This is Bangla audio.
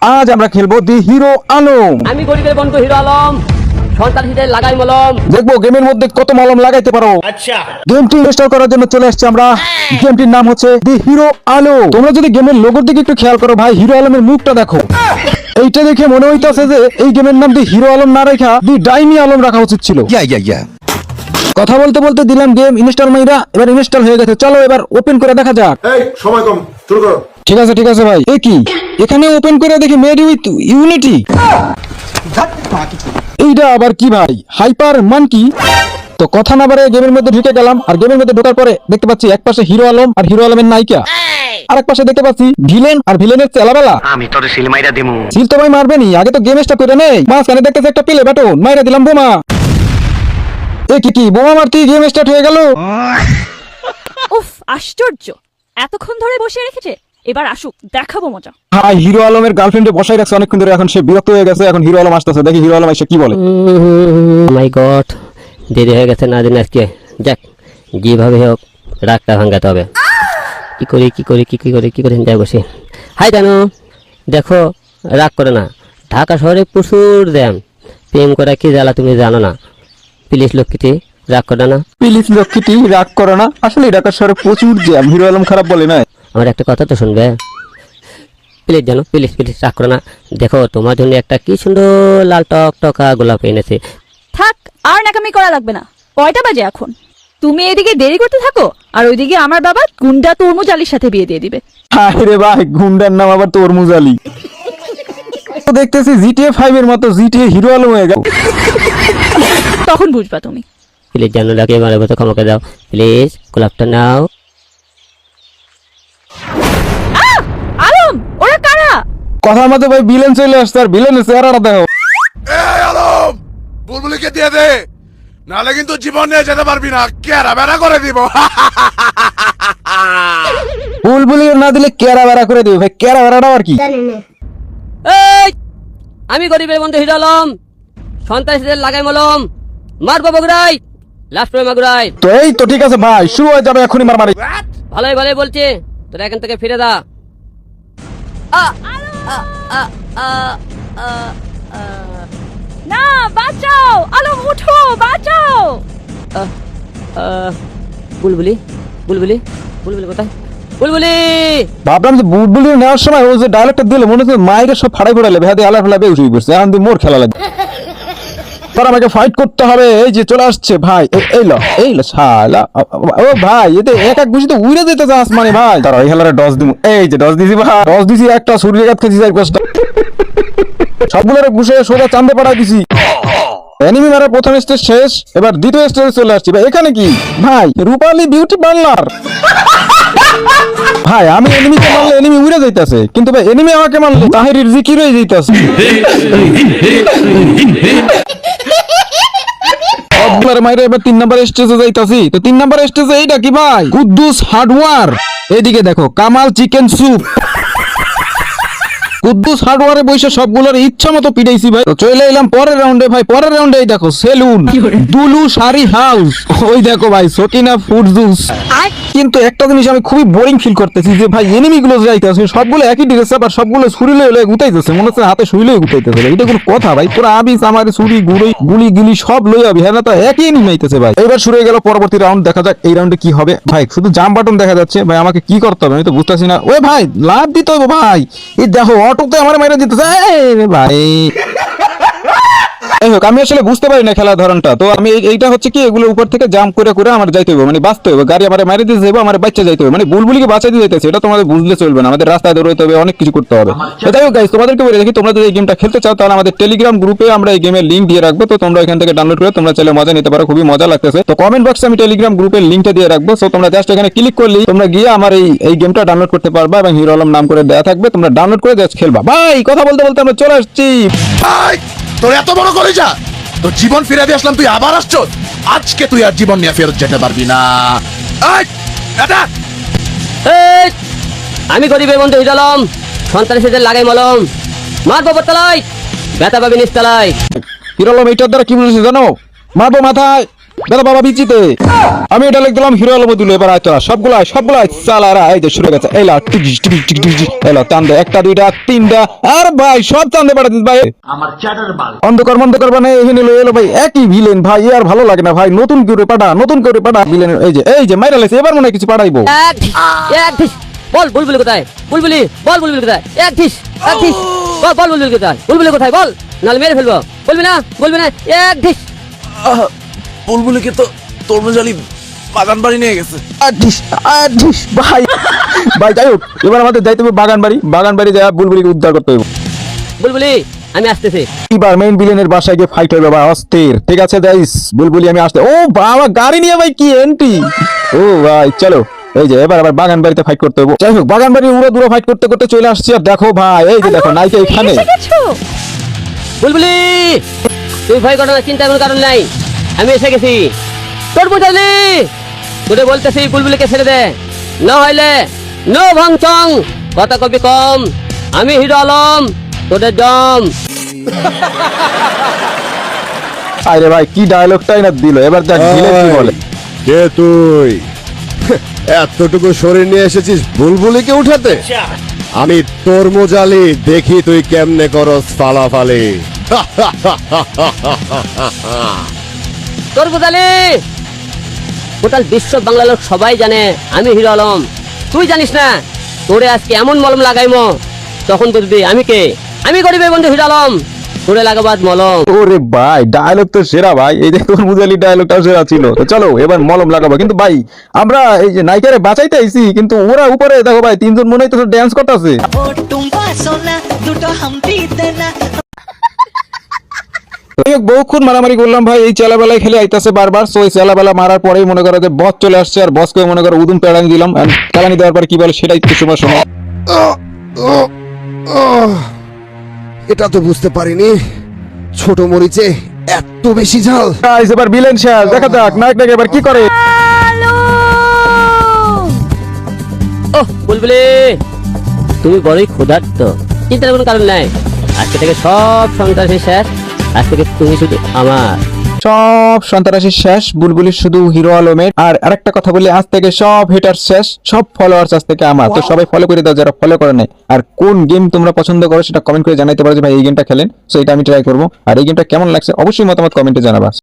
আজ আমরা খেলবো দি হিরো আলম। আমি গরিবের বন্ধু হিরো আলম, সন্ত্রাসীদের লাগাই মলম। দেখবো গেমের মধ্যে কত মলম লাগাইতে পারো। আচ্ছা, গেমটি ইনস্টল করার জন্য চলে আসছে আমরা। গেমটির নাম হচ্ছে দি হিরো আলম। তোমরা যদি গেমের লোগোর দিকে একটু খেয়াল করো ভাই, হিরো আলমের মুখটা দেখো। এইটা দেখে মনে হইতাছে যে এই গেমের নাম দি হিরো আলম না রেখা দি ডাইনি আলম রাখা উচিত ছিল। কথা বলতে বলতে দিলাম গেম ইনস্টল মাইরা, এবার ইনস্টল হয়ে গেছে। চলো এবার ওপেন করে দেখা যাক। এই সময় কম, শুরু করো। ঠিক আছে ভাই। এ কি এখানে ওপেন করে দেখি মেড উইথ ইউনিটি। এইটা আবার কি ভাই, হাইপার মানকি? তো কথা না বাড়ে গেমের মধ্যে ঢুকে গেলাম। আর গেমের মধ্যে ঢোকার পরে দেখতে পাচ্ছি এক পাশে হিরো আলম আর হিরো আলমের নায়িকা, আর এক পাশে দেখতে পাচ্ছি ভিলেন আর ভিলেনের চেলাবেলা। আমি তোর সিল মাইরা দিমু। সিল তো ভাই মারবেনি, আগে তো গেম স্টার্ট করে নেই। মাঝখানে দেখতেছি একটা প্লে বাটন, মাইরা দিলাম বোমা। এ কি বোমা মারতেই গেম স্টার্ট হয়ে গেল। উফ, আশ্চর্য! এতক্ষণ ধরে বসে রেখেছে, এবার আসুক, দেখাবো মজা। হাই, হিরো আলমের গার্লফ্রেন্ডে বসাই রাখছে অনেকক্ষণ ধরে, এখন সে বিরক্ত হয়ে গেছে। এখন হিরো আলম আসতেছে, দেখি হিরো আলম এসে কি বলে। মাই গড, দেরি হয়ে গেছে না দিন আজকে। যাক, যেভাবে হোক রাগটা ভাঙাতে হবে। কি করি যাই বসি। হাই জানো, দেখো রাগ করে না। ঢাকা শহরে প্রচুর জ্যাম, প্রেম করা কি জ্বালা তুমি জানো না। প্লিজ লক্ষ্মীটি রাগ করে না। প্লিজ লক্ষ্মীটি রাগ করো না। আসলে ঢাকা শহরে প্রচুর জ্যাম, হিরো আলম খারাপ বলে না। আমার একটা কথা তো শুনবে প্লিজ জানো, প্লিজ রাগ করে না। দেখো তোমার জন্য একটা কি সুন্দর লাল টকা গোলাপ এনেছে। থাক, আর নাকামি করা লাগবে না। কয়টা বাজে এখন? তুমি এদিকে দেরি করতে থাকো, আর ওইদিকে আমার বাবা গুন্ডা তরমুজ আলীর সাথে বিয়ে দিয়ে দিবে। আরে ভাই, গুন্ডার নাম আবার তরমুজ আলী। দেখতেছি জিটিএ 5 এর মতো জিটিএ হিরো আলম হয়ে গেল। তখন বুঝবা তুমি। প্লিজ জানো লাগে আমার মতো ক্ষমা করে দাও। প্লিজ গোলাপটা নাও। আলম, ওরা কারা? কথার মধ্যে ভাই ভিলেন চলে আসছে, আর ভিলেনের চেহারাটা দেখো। এই আলম, বুলবুলিকে দিয়ে দে, নাহলে কিন্তু জীবন নিয়ে যেতে পারবি না, কেরা বেড়া করে দিব। বুলবুলি না দিলে কেরা বেড়া করে দিবে ভাই। কেরা বেড়াটা আর কি? এই, আমি গরিবের বন্ধু হিরো আলম, সন্ত্রাসীদের লাগাই মলম। মারবো বগুড়াই, লাস্ট টাইম মাগুরাই। তো এই তো ঠিক আছে ভাই, শুরু হয়ে যাবে এখনই মারামারি। ভালোই বলছি, তোরা এখান থেকে ফিরে দা। না, বাঁচাও আলম, উঠো, বাঁচাও। বুলবুলি কোথায়? বুলবুলি! ভাবলাম যে বুলবুলি নেওয়ার সময় ও যে ডায়লগটা দিলে মনে হচ্ছে মায়ের সব ফাড়াই ফোড়ালে ভেদে আলা ফেলা বেউস হয়ে পড়ছে। এখন মোর খেলা লাগবে, তার আমাকে ফাইট করতে হবে। এই যে চলে আসছে ভাই, এই লো শালা। ও ভাই, এতে এক গুছিতে উড়ে যেতে চাস মানে ভাই। তারা এই খেলারে ডস দিমু। এই যে ডস দিছি ভাই, ডস দিছি একটা, সূর্যঘাত খেয়েছি 4-5টা। সবগুলোরে ঘুষে সোজা চান্দে পাঠাই দিছি। এনিমি মারার প্রথম স্টেজ শেষ, এবার দ্বিতীয় স্টেজে চলে আসছি ভাই। এখানে কি ভাই, রূপালী বিউটি পার্লার। ভাই আমি এনিমিকে মারলে এনিমি উড়ে যাইতাছে, কিন্তু ভাই এনিমি আমাকে মারলে তাহিরির জিকির হয়ে যাইতাছে। মাইরে এবার 3 নাম্বার স্টেজে যাইতাছি। তো 3 নাম্বার স্টেজে এইটা কি ভাই, কুদ্দুস হার্ডওয়্যার। এইদিকে দেখো কামাল চিকেন স্যুপ। কুদ্দুস হার্ডওয়্যারে বসে সবগুলোর ইচ্ছা মতো পিটাইছি ভাই। তো চলে এলাম পরের রাউন্ডে ভাই। পরের রাউন্ডে এই দেখো সেলুন, দুলু শাড়ি হাউস। ওই দেখো ভাই সকিনা ফুড জুস। কিন্তু একটা জিনিস আমি খুবই বোরিং ফিল করতেছি যে ভাই এনিমি গুলো যাইতেছে সবগুলো একই ড্রেস, আবার সবগুলো ছুরি লয়ে গুতাইতেছে, মনে হচ্ছে হাতে শুই লয়ে গুতাইতেছে। এটা কোনো কথা ভাই? পুরো আবিস আমার ছুরি গুলি গিলি সব লই যাবি। হ্যাঁ, না তো একই এনিমি আইতেছে ভাই। এবার শুরু হয়ে গেল পরবর্তী রাউন্ড, দেখা যাক এই রাউন্ডে কি হবে ভাই। শুধু জাম্প বাটন দেখা যাচ্ছে ভাই, আমাকে কি করতে হবে আমি তো বুঝতেছি না। ওই ভাই লাভ দিতে হবে ভাই। এই দেখো অটোতে আমার মাইরা দিতেছে ভাই। যাই হোক, আমি আসলে বুঝতে পারি না খেলার ধরনটা। তো আমি এইটা হচ্ছে কি, এগুলো উপর থেকে জাম্প করে আমার যাইতে হবে, মানে বাঁচতে হবে। গাড়ি আমার মারি দিতে যাবো, আমার বাচ্চা যাইতে হবে, মানে বুলবুলিকে বাঁচাই দিয়ে যাইতেছে। এটা তোমাদের বুঝলে চলবে না, আমাদের রাস্তায় দৌড়াইতে হবে, অনেক কিছু করতে হবে। যাই হোক গাইস, তোমাদেরকে বলে দেখি, তোমরা যদি এই গেমটা খেলতে চাও তাহলে আমাদের টেলিগ্রাম গ্রুপে আমরা এই গেমের লিঙ্ক দিয়ে রাখবো। তো তোমরা এখান থেকে ডাউনলোড করে তোমরা চাইলে মজা নিতে পারো, খুবই মজা লাগতেছে। তো কমেন্ট বক্সে আমি টেলিগ্রাম গ্রুপের লিঙ্কটা দিয়ে রাখবো। তো তোমরা জাস্ট এখানে ক্লিক করলেই তোমরা গিয়ে আমার এই গেমটা ডাউনলোড করতে পারবা, এবং হিরো আলম নাম করে দেয়া থাকবে। তোমরা ডাউনলোড করে জাস্ট খেলবা ভাই। কথা বলতে বলতে আমরা চলে আসছি। তোর এত বড় কলেজা, তোর জীবন ফিরে দিয়ে আসলাম, তুই আবার আসছো। আজকে তুই আর জীবন নিয়ে ফেরত যেতে পারবি না। এই, আমি গরিবের বন্ধু হিরো আলম, সন্ত্রাসীদের লাগাই মলম। মারবো বটতলায়, ব্যথা পাবি নিচতলায়। হিরো আলম এইটার দ্বারা কি বুঝেছে জানো? মারবো মাথায়, দাদা বাবা বিচিতে আমি এটা লিখ দিলাম হিরো আলম দুলু। এবার আয় তোরা সবগুলাই চালারা এই যে শুরু হয়ে গেছে। এলা টিকিস টিকিস টিকিস টিকিস এলা টান দে, একটা দুইটা তিনটা আর ভাই সব টান দে পাঠাতিস ভাই। অন্ধকার মানে এখানে এলো ভাই একই ভিলেন ভাই, আর ভালো লাগে না ভাই। নতুন করে পাঠা ভিলেন। এই যে মাইরা লেছে, এবার মনে হয় কিছু পাঠাইবো। এক ঢিস বল বুলবুলি কোথায়? বুলবুলি বল, বুলবুলি কোথায়? এক ঢিস বল বুলবুলি কোথায়? বুলবুলি কোথায় বল, নাহলে মেরে ফেলবো। বলবি না এক ঢিস। বুলবুলিকে তো তরমুজ আলী বাগান বাড়ি নিয়ে গেছে। ভাই যাই হোক, এবার আমাদের যাইতে হবে বাগান বাড়ি যায় বুলবুলিকে উদ্ধার করতে হবে। বুলবুলি আমি আসতেছি। এবার মেইন ভিলেনের বাসায় গিয়ে ফাইট হবে ভাই, অস্থির। ঠিক আছে গাইস, বুলবুলি আমি আসতে। ও বাবা গাড়ি নিয়ে ভাই কি এন্ট্রি! ও ভাই চলো, এই যে এবার আবার বাগান বাড়িতে ফাইট করতে হবে। যাই হোক, বাগান বাড়ি উড়ো দূরে ফাইট করতে করতে চলে আসছি। আর দেখো ভাই, এই যে দেখো নায়িকা এখানে। এসে গেছো? বুলবুলি তুই ভয় করো না, চিন্তা কোনো কারণ নাই, আমি এসে গেছি। তোর বুঝালি তোরে বলতেছি বুলবুলিকে ছেড়ে দে, না হইলে নো ভাঙচং। কথা কবি কম, আমি হিরো আলম তোদের জম। আরে ভাই কি ডায়লগটাই না দিল। এবার দেখ ভিলেন কি বলে। কে তুই? এতটুকু শরীর নিয়ে এসেছিস বুলবুলিকে উঠাতে? আমি তরমুজ আলী, দেখি তুই কেমনে করস ফালাফালি। তোর বুঝালি টোটাল বিশ্ব বাংলা লোক সবাই জানে আমি হিরো আলম, তুই জানিস না? তোরে আজকে এমন মলম লাগাইমো তখন বুঝবি আমি কে। আমি গরিবের বন্ধু হিরো আলম, তোরে লাগাবাদ মলম। ওরে ভাই ডায়লগ তো সেরা ভাই, এই যে তোর মুজালি ডায়লগটাও সেরা ছিল। তো চলো এবার মলম লাগাবো। কিন্তু ভাই আমরা এই যে নায়িকারে বাঁচাইতে আইছি, কিন্তু ওরা উপরে দেখো ভাই তিনজন মনে হয় তো ড্যান্স করতেছে। বহুক্ষণ মারামারি করলাম ভাই, এই চেলাবেলায় খেলে আইতাছে বারবার। সো এই চেলাবেলা মারার পরেই মনে করো যে বস চলে আসছে, আর বসকে মনে করো উদুম পেড়ানি দিলাম। পেড়ানি দেওয়ার পরে কি বলে সেটাই কিছু সময় শোনো। এটা তো বুঝতে পারিনি, ছোট মরিচে এত বেশি ঝাল। গাইস এবার ভিলেন শেষ, দেখা যাক নায়কটাকে এবার কি করে। ওহ বুলবুলি তুমি বড়ই ক্ষুধার্ত, চিন্তার কোনো কারণ নাই। আজকে থেকে সব সন্ত্রাসী শেষ, আজ থেকে তুমি শুধু আমার। সব সন্ত্রাসী শেষ, বুলবুলি শুধু হিরো আলমের। আর আরেকটা কথা বলি, আজ থেকে সব হিটার শেষ, সব ফলোয়ার্স আজ থেকে আমার। তো সবাই ফলো করে দাও যারা ফলো করে নাই। আর কোন গেম তোমরা পছন্দ করো সেটা কমেন্ট করে জানাইতে পারো যে ভাই এই গেমটা খেলেন। সো এটা আমি ট্রাই করবো। আর এই গেমটা কেমন লাগছে অবশ্যই মতামত কমেন্টে জানাবা।